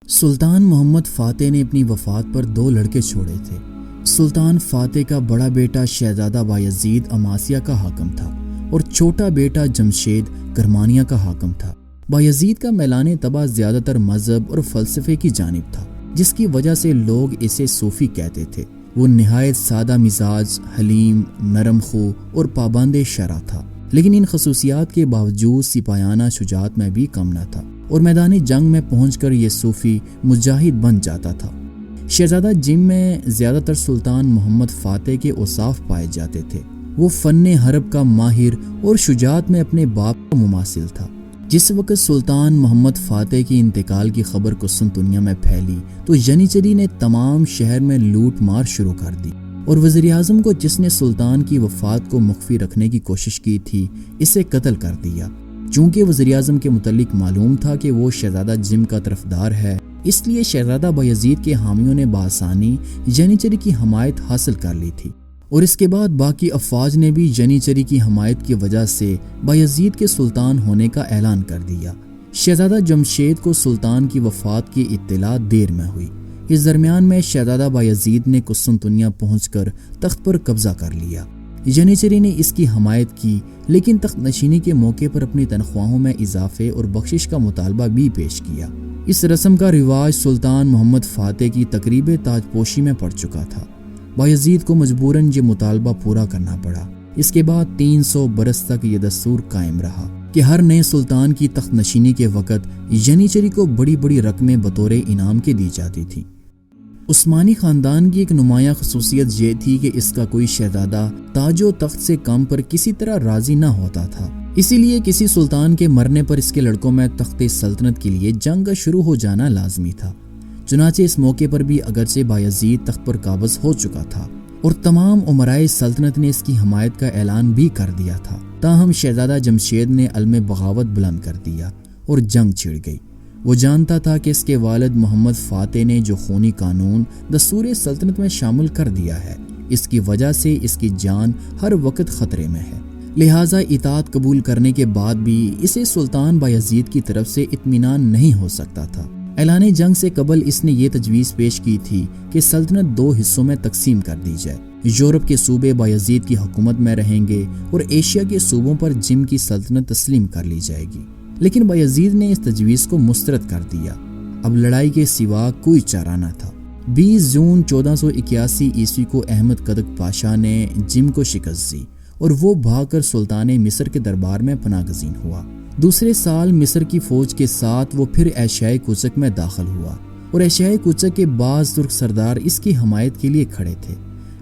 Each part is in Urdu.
سلطان محمد فاتح نے اپنی وفات پر 2 لڑکے چھوڑے تھے۔ سلطان فاتح کا بڑا بیٹا شہزادہ بایزید اماسیہ کا حاکم تھا اور چھوٹا بیٹا جمشید کرمانیہ کا حاکم تھا۔ بایزید کا میلان طبع زیادہ تر مذہب اور فلسفے کی جانب تھا، جس کی وجہ سے لوگ اسے صوفی کہتے تھے۔ وہ نہایت سادہ مزاج، حلیم، نرم خو اور پابند شرع تھا، لیکن ان خصوصیات کے باوجود سپاہیانہ شجاعت میں بھی کم نہ تھا اور میدانی جنگ میں پہنچ کر یہ صوفی مجاہد بن جاتا تھا۔ شہزادہ جم میں زیادہ تر سلطان محمد فاتح کے اوصاف پائے جاتے تھے۔ وہ فن حرب کا ماہر اور شجاعت میں اپنے باپ کا مماثل تھا۔ جس وقت سلطان محمد فاتح کی انتقال کی خبر قسطنطنیہ دنیا میں پھیلی تو ینیچری نے تمام شہر میں لوٹ مار شروع کر دی اور وزیر اعظم کو، جس نے سلطان کی وفات کو مخفی رکھنے کی کوشش کی تھی، اسے قتل کر دیا۔ چونکہ وزیر اعظم کے متعلق معلوم تھا کہ وہ شہزادہ جم کا طرفدار ہے، اس لیے شہزادہ بایزید کے حامیوں نے بآسانی ینیچری کی حمایت حاصل کر لی تھی، اور اس کے بعد باقی افواج نے بھی ینیچری کی حمایت کی وجہ سے بایزید کے سلطان ہونے کا اعلان کر دیا۔ شہزادہ جمشید کو سلطان کی وفات کی اطلاع دیر میں ہوئی۔ اس درمیان میں شہزادہ بایزید نے قسطنطنیہ پہنچ کر تخت پر قبضہ کر لیا۔ ینیچری نے اس کی حمایت کی، لیکن تخت نشینی کے موقع پر اپنی تنخواہوں میں اضافے اور بخشش کا مطالبہ بھی پیش کیا۔ اس رسم کا رواج سلطان محمد فاتح کی تقریب تاج پوشی میں پڑ چکا تھا۔ بایزید کو مجبوراً یہ مطالبہ پورا کرنا پڑا۔ اس کے بعد 300 برس تک یہ دستور قائم رہا کہ ہر نئے سلطان کی تخت نشینی کے وقت ینیچری کو بڑی بڑی رقمیں بطور انعام کے دی جاتی تھیں۔ عثمانی خاندان کی ایک نمایاں خصوصیت یہ تھی کہ اس کا کوئی شہزادہ تاج و تخت سے کم پر کسی طرح راضی نہ ہوتا تھا، اسی لیے کسی سلطان کے مرنے پر اس کے لڑکوں میں تخت سلطنت کے لیے جنگ کا شروع ہو جانا لازمی تھا۔ چنانچہ اس موقع پر بھی اگرچہ بایزید تخت پر قابض ہو چکا تھا اور تمام امرائے سلطنت نے اس کی حمایت کا اعلان بھی کر دیا تھا، تاہم شہزادہ جمشید نے علم بغاوت بلند کر دیا اور جنگ چھڑ گئی۔ وہ جانتا تھا کہ اس کے والد محمد فاتح نے جو خونی قانون دستور سلطنت میں شامل کر دیا ہے، اس کی وجہ سے اس کی جان ہر وقت خطرے میں ہے، لہٰذا اطاعت قبول کرنے کے بعد بھی اسے سلطان بایزید کی طرف سے اطمینان نہیں ہو سکتا تھا۔ اعلان جنگ سے قبل اس نے یہ تجویز پیش کی تھی کہ سلطنت 2 حصوں میں تقسیم کر دی جائے۔ یورپ کے صوبے بایزید کی حکومت میں رہیں گے اور ایشیا کے صوبوں پر جم کی سلطنت تسلیم کر لی جائے گی، لیکن بایزید نے اس تجویز کو مسترد کر دیا۔ اب لڑائی کے سوا کوئی چارہ نہ تھا۔ 20 جون 1481 عیسوی کو احمد قدق پاشا نے جم کو شکست دی اور وہ بھاگ کر سلطان مصر کے دربار میں پناہ گزین ہوا۔ دوسرے سال مصر کی فوج کے ساتھ وہ پھر ایشیائے کوچک میں داخل ہوا اور ایشیائے کوچک کے بعض ترک سردار اس کی حمایت کے لیے کھڑے تھے،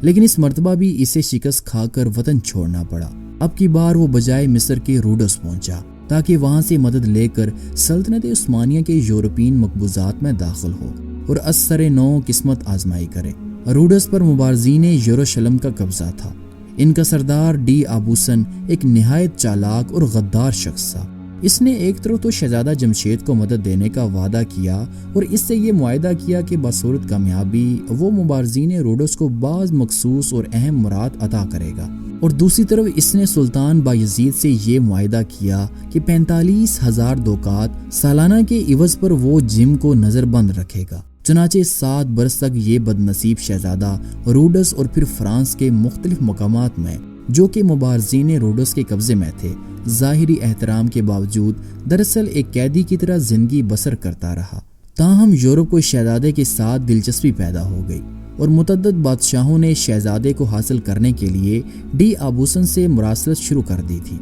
لیکن اس مرتبہ بھی اسے شکست کھا کر وطن چھوڑنا پڑا۔ اب کی بار وہ بجائے مصر کے روڈس پہنچا تاکہ وہاں سے مدد لے کر سلطنت عثمانیہ کے یورپین مقبوضات میں داخل ہو اور از سر نو قسمت آزمائی کرے۔ روڈس پر مبارزین یروشلم کا قبضہ تھا۔ ان کا سردار ڈی آبوسن ایک نہایت چالاک اور غدار شخص تھا۔ اس نے ایک طرف تو شہزادہ جمشید کو مدد دینے کا وعدہ کیا اور اس سے یہ معاہدہ کیا کہ بصورت کامیابی وہ مبارزین روڈس کو بعض مخصوص اور اہم مراد عطا کرے گا، اور دوسری طرف اس نے سلطان بایزید سے یہ معاہدہ کیا کہ 45,000 دوکات سالانہ کے عوض پر وہ جم کو نظر بند رکھے گا۔ چنانچہ 7 برس تک یہ بد نصیب شہزادہ روڈس اور پھر فرانس کے مختلف مقامات میں جو کہ مبارزین روڈس کے قبضے میں تھے، ظاہری احترام کے باوجود دراصل ایک قیدی کی طرح زندگی بسر کرتا رہا۔ تاہم یورپ کو شہزادے کے ساتھ دلچسپی پیدا ہو گئی اور متعدد بادشاہوں نے شہزادے کو حاصل کرنے کے لیے ڈی آبوسن سے مراسلت شروع کر دی تھی۔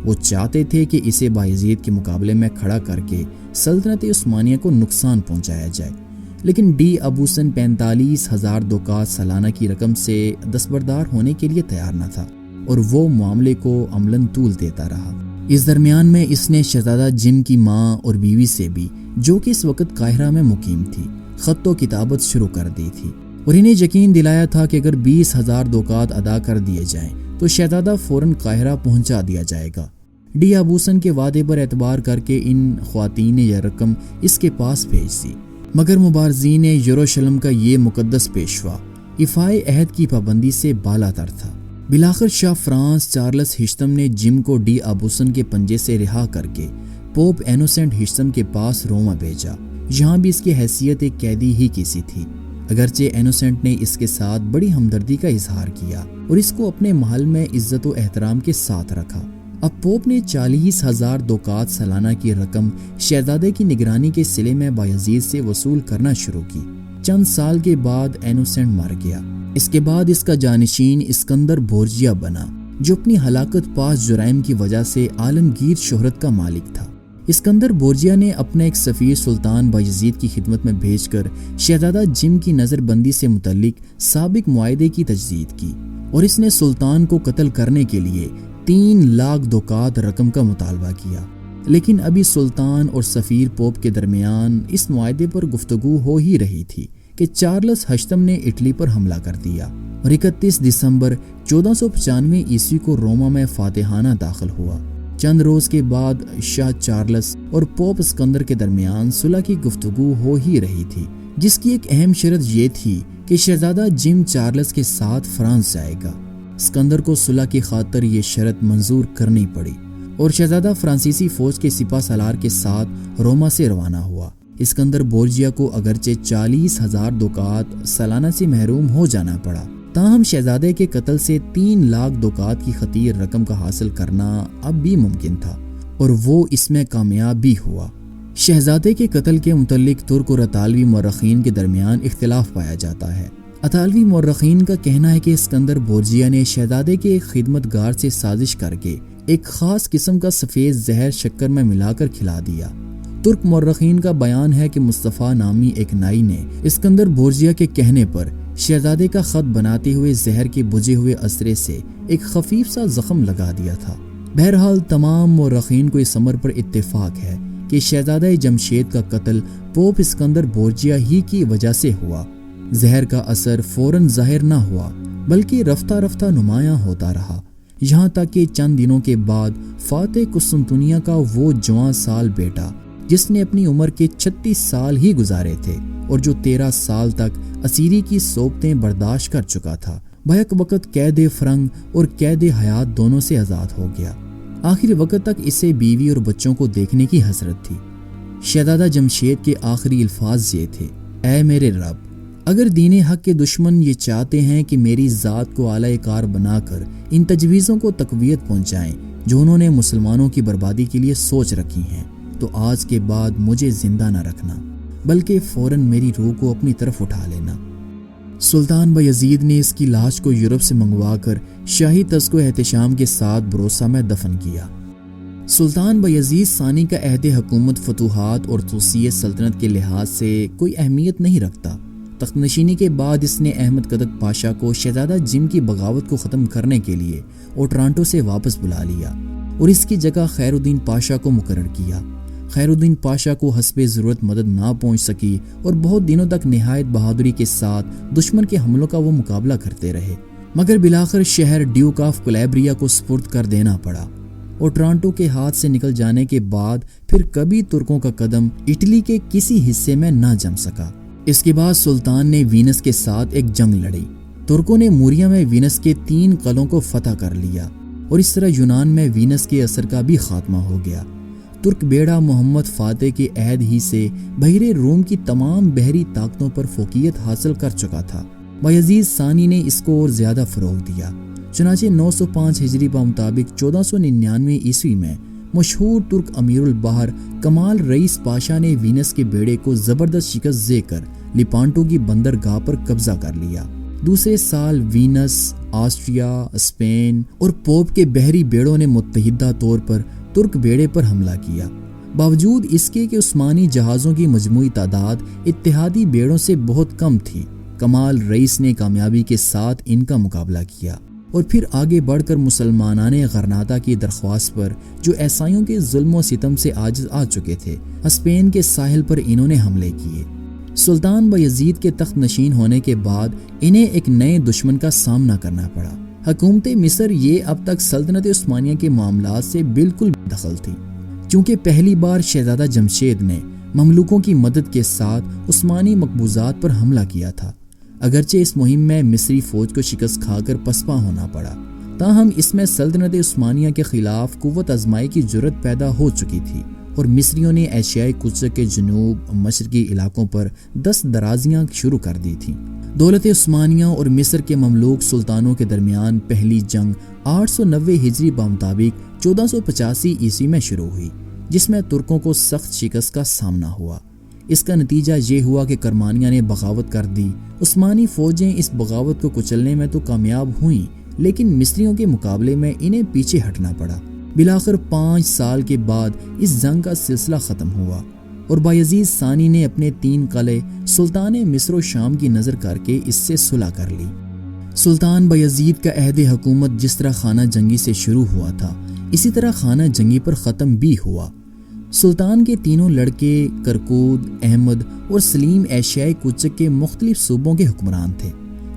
وہ چاہتے تھے کہ اسے بایزید کے مقابلے میں کھڑا کر کے سلطنت عثمانیہ کو نقصان پہنچایا جائے، لیکن ڈی آبوسن 45,000 دوکات سالانہ کی رقم سے دستبردار ہونے کے لیے تیار نہ تھا اور وہ معاملے کو عملاً طول دیتا رہا۔ اس درمیان میں اس نے شہزادہ جم کی ماں اور بیوی سے بھی، جو کہ اس وقت قاہرہ میں مقیم تھی، خط و کتابت شروع کر دی تھی اور انہیں یقین دلایا تھا کہ اگر 20,000 دوکات ادا کر دیے جائیں تو شہزادہ فوراً قاہرہ پہنچا دیا جائے گا۔ ڈی آبوسن کے وعدے پر اعتبار کر کے ان خواتین نے یہ رقم اس کے پاس بھیج دی، مگر مبارزین یروشلم کا یہ مقدس پیشوا ایفائے عہد کی پابندی سے بالا تر تھا۔ بلاخر شاہ فرانس چارلس ہشتم نے جم کو ڈی آبوسن کے پنجے سے رہا کر کے پوپ اینوسنٹ ہشتم کے پاس روما بھیجا۔ یہاں بھی اس کی حیثیت ایک قیدی ہی کی سی تھی، اگرچہ اینوسنٹ نے اس کے ساتھ بڑی ہمدردی کا اظہار کیا اور اس کو اپنے محل میں عزت و احترام کے ساتھ رکھا۔ اب پوپ نے 40,000 دوکات سالانہ کی رقم شہزادے کی نگرانی کے صلے میں بایزید سے وصول کرنا شروع کی۔ چند سال کے بعد اینوسنٹ مر گیا۔ اس کے بعد اس کا جانشین اسکندر بورجیا بنا، جو اپنی ہلاکت پاس جرائم کی وجہ سے عالمگیر شہرت کا مالک تھا۔ اسکندر بورجیا نے اپنا ایک سفیر سلطان بایزید کی خدمت میں بھیج کر شہزادہ جم کی نظر بندی سے متعلق سابق معاہدے کی تجدید کی، اور اس نے سلطان کو قتل کرنے کے لیے 3 لاکھ دوکات رقم کا مطالبہ کیا۔ لیکن ابھی سلطان اور سفیر پوپ کے درمیان اس معاہدے پر گفتگو ہو ہی رہی تھی کہ چارلس ہشتم نے اٹلی پر حملہ کر دیا اور 31 دسمبر 1495 عیسوی کو روما میں فاتحانہ داخل ہوا۔ چند روز کے بعد شاہ چارلس اور پوپ اسکندر کے درمیان صلح کی گفتگو ہو ہی رہی تھی، جس کی ایک اہم شرط یہ تھی کہ شہزادہ جم چارلس کے ساتھ فرانس جائے گا۔ اسکندر کو صلح کی خاطر یہ شرط منظور کرنی پڑی اور شہزادہ فرانسیسی فوج کے سپہ سالار کے ساتھ روما سے روانہ ہوا۔ اسکندر بورجیا کو اگرچہ 40,000 دوکات سالانہ سے محروم ہو جانا پڑا، تاہم شہزادے کے قتل سے 3 لاکھ دوکات کی خطیر رقم کا حاصل کرنا اب بھی ممکن تھا، اور وہ اس میں کامیاب بھی ہوا۔ شہزادے کے قتل کے متعلق ترک اور اطالوی مورخین کے درمیان اختلاف پایا جاتا ہے۔ اطالوی مورخین کا کہنا ہے کہ اسکندر بورجیا نے شہزادے کے ایک خدمتگار سے سازش کر کے ایک خاص قسم کا سفید زہر شکر میں ملا کر کھلا دیا۔ ترک مورخین کا بیان ہے کہ مصطفیٰ نامی ایک نائی نے اسکندر بورجیا کے کہنے پر شہزادے کا خط بناتے ہوئے زہر کے بجھے ہوئے اسرے سے ایک خفیف سا زخم لگا دیا تھا۔ بہرحال تمام مورخین کو اس امر پر اتفاق ہے کہ شہزادہ جمشید کا قتل پوپ اسکندر بورجیا ہی کی وجہ سے ہوا۔ زہر کا اثر فوراً ظاہر نہ ہوا، بلکہ رفتہ رفتہ نمایاں ہوتا رہا، یہاں تک کہ چند دنوں کے بعد فاتح قسطنطنیہ کا وہ جوان سال بیٹا، جس نے اپنی عمر کے 36 سال ہی گزارے تھے اور جو 13 سال تک اسیری کی صوبتیں برداشت کر چکا تھا، بیک وقت قید فرنگ اور قید حیات دونوں سے آزاد ہو گیا۔ آخری وقت تک اسے بیوی اور بچوں کو دیکھنے کی حسرت تھی۔ شہزادہ جمشید کے آخری الفاظ یہ تھے: اے میرے رب، اگر دین حق کے دشمن یہ چاہتے ہیں کہ میری ذات کو اعلی کار بنا کر ان تجویزوں کو تقویت پہنچائیں جو انہوں نے مسلمانوں کی بربادی کے لیے سوچ رکھی ہیں، تو آج کے بعد مجھے زندہ نہ رکھنا، بلکہ فوراً میری روح کو اپنی طرف اٹھا لینا۔ سلطان بایزید نے اس کی لاش کو یورپ سے منگوا کر شاہی تزک و احتشام کے ساتھ بروسا میں دفن کیا۔ سلطان بایزید ثانی کا عہد حکومت فتوحات اور توسیع سلطنت کے لحاظ سے کوئی اہمیت نہیں رکھتا۔ تخت نشینی کے بعد اس نے احمد قدک پاشا کو شہزادہ جم کی بغاوت کو ختم کرنے کے لیے اوٹرانٹو سے واپس بلا لیا اور اس کی جگہ خیر الدین پاشا کو مقرر کیا۔ خیر الدین پاشا کو حسب ضرورت مدد نہ پہنچ سکی اور بہت دنوں تک نہایت بہادری کے ساتھ دشمن کے حملوں کا وہ مقابلہ کرتے رہے، مگر بالآخر شہر ڈیوک آف کلیبریا کو سپرد کر دینا پڑا اور ٹورانٹو کے ہاتھ سے نکل جانے کے بعد پھر کبھی ترکوں کا قدم اٹلی کے کسی حصے میں نہ جم سکا۔ اس کے بعد سلطان نے وینس کے ساتھ ایک جنگ لڑی۔ ترکوں نے موریا میں وینس کے 3 قلعوں کو فتح کر لیا اور اس طرح یونان میں وینس کے اثر کا بھی خاتمہ ہو گیا۔ ترک بیڑا محمد فاتح کے عہد ہی سے بحیرہ روم کی تمام بحری طاقتوں پر فوقیت حاصل کر چکا تھا۔ بایزید ثانی نے اس کو اور زیادہ فروغ دیا۔ چنانچہ 905 ہجری کے مطابق 1499 عیسوی میں مشہور ترک امیر البحر کمال رئیس پاشا نے وینس کے بیڑے کو زبردست شکست دے کر لیپانٹو کی بندرگاہ پر قبضہ کر لیا۔ دوسرے سال وینس، آسٹریا، اسپین اور پوپ کے بحری بیڑوں نے متحدہ طور پر ترک بیڑے پر حملہ کیا۔ باوجود اس کے کہ عثمانی جہازوں کی مجموعی تعداد اتحادی بیڑوں سے بہت کم تھی، کمال رئیس نے کامیابی کے ساتھ ان کا مقابلہ کیا اور پھر آگے بڑھ کر مسلمانان غرناطہ کی درخواست پر، جو عیسائیوں کے ظلم و ستم سے عاجز آ چکے تھے، اسپین کے ساحل پر انہوں نے حملے کیے۔ سلطان بایزید کے تخت نشین ہونے کے بعد انہیں ایک نئے دشمن کا سامنا کرنا پڑا۔ حکومت مصر یہ اب تک سلطنت عثمانیہ کے معاملات سے بالکل بے دخل تھی، چونکہ پہلی بار شہزادہ جمشید نے مملوکوں کی مدد کے ساتھ عثمانی مقبوضات پر حملہ کیا تھا۔ اگرچہ اس مہم میں مصری فوج کو شکست کھا کر پسپا ہونا پڑا، تاہم اس میں سلطنت عثمانیہ کے خلاف قوت آزمائی کی جرت پیدا ہو چکی تھی اور مصریوں نے ایشیائی قدرت کے جنوب مشرقی علاقوں پر دست درازیاں شروع کر دی تھیں۔ دولت عثمانیہ اور مصر کے مملوک سلطانوں کے درمیان پہلی جنگ 890 ہجری بمطابق 1485 عیسوی میں شروع ہوئی، جس میں ترکوں کو سخت شکست کا سامنا ہوا۔ اس کا نتیجہ یہ ہوا کہ کرمانیہ نے بغاوت کر دی۔ عثمانی فوجیں اس بغاوت کو کچلنے میں تو کامیاب ہوئیں، لیکن مصریوں کے مقابلے میں انہیں پیچھے ہٹنا پڑا۔ بالآخر 5 سال کے بعد اس جنگ کا سلسلہ ختم ہوا اور بایزید ثانی نے اپنے 3 قلعے سلطان مصر و شام کی نظر کر کے اس سے صلح کر لی۔ سلطان بایزید کا عہد حکومت جس طرح خانہ جنگی سے شروع ہوا تھا، اسی طرح خانہ جنگی پر ختم بھی ہوا۔ سلطان کے تینوں لڑکے کرکود، احمد اور سلیم ایشیائی قدرت کے مختلف صوبوں کے حکمران تھے۔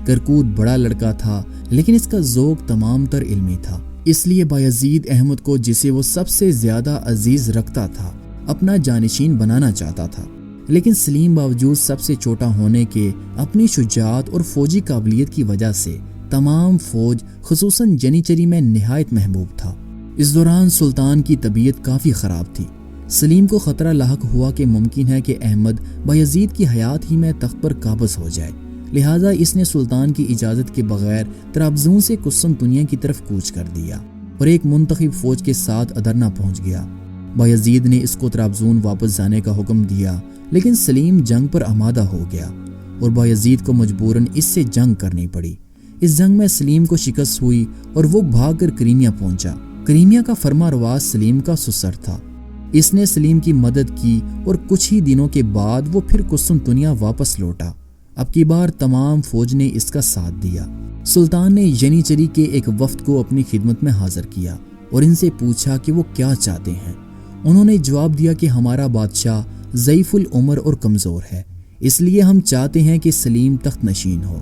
کرکود بڑا لڑکا تھا، لیکن اس کا ذوق تمام تر علمی تھا، اس لیے بایزید احمد کو، جسے وہ سب سے زیادہ عزیز رکھتا تھا، اپنا جانشین بنانا چاہتا تھا۔ لیکن سلیم باوجود سب سے چھوٹا ہونے کے اپنی شجاعت اور فوجی قابلیت کی وجہ سے تمام فوج خصوصاً جنیچری میں نہایت محبوب تھا۔ اس دوران سلطان کی طبیعت کافی خراب تھی۔ سلیم کو خطرہ لاحق ہوا کہ ممکن ہے کہ احمد بایزید کی حیات ہی میں تخت پر قابض ہو جائے، لہٰذا اس نے سلطان کی اجازت کے بغیر طرابزون سے قسطنطنیہ کی طرف کوچ کر دیا اور ایک منتخب فوج کے ساتھ ادرنا پہنچ گیا۔ بایزید نے اس کو طرابزون واپس جانے کا حکم دیا، لیکن سلیم جنگ پر آمادہ ہو گیا اور بایزید کو مجبوراً اس سے جنگ کرنی پڑی۔ اس جنگ میں سلیم کو شکست ہوئی اور وہ بھاگ کر کریمیا پہنچا۔ کریمیا کا فرما رواز سلیم کا سسر تھا۔ اس نے سلیم کی مدد کی اور کچھ ہی دنوں کے بعد وہ پھر قسطنطنیہ واپس لوٹا۔ اب کی بار تمام فوج نے اس کا ساتھ دیا۔ سلطان نے ینیچری کے ایک وفد کو اپنی خدمت میں حاضر کیا اور ان سے پوچھا کہ وہ کیا چاہتے ہیں۔ انہوں نے جواب دیا کہ ہمارا بادشاہ ضعیف العمر اور کمزور ہے، اس لیے ہم چاہتے ہیں کہ سلیم تخت نشین ہو۔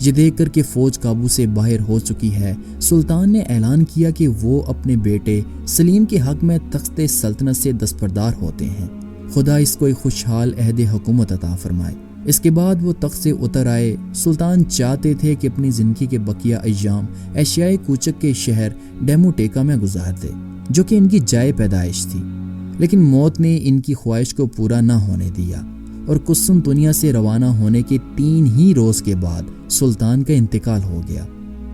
یہ دیکھ کر کہ فوج قابو سے باہر ہو چکی ہے، سلطان نے اعلان کیا کہ وہ اپنے بیٹے سلیم کے حق میں تخت سلطنت سے دستبردار ہوتے ہیں۔ خدا اس کو ایک خوشحال عہد حکومت عطا فرمائے۔ اس کے بعد وہ تخت سے اتر آئے۔ سلطان چاہتے تھے کہ اپنی زندگی کے بقیہ ایام ایشیائی کوچک کے شہر ڈیموٹیکا میں گزار دے، جو کہ ان کی جائے پیدائش تھی، لیکن موت نے ان کی خواہش کو پورا نہ ہونے دیا اور قسطنطنیہ سے روانہ ہونے کے 3 ہی روز کے بعد سلطان کا انتقال ہو گیا۔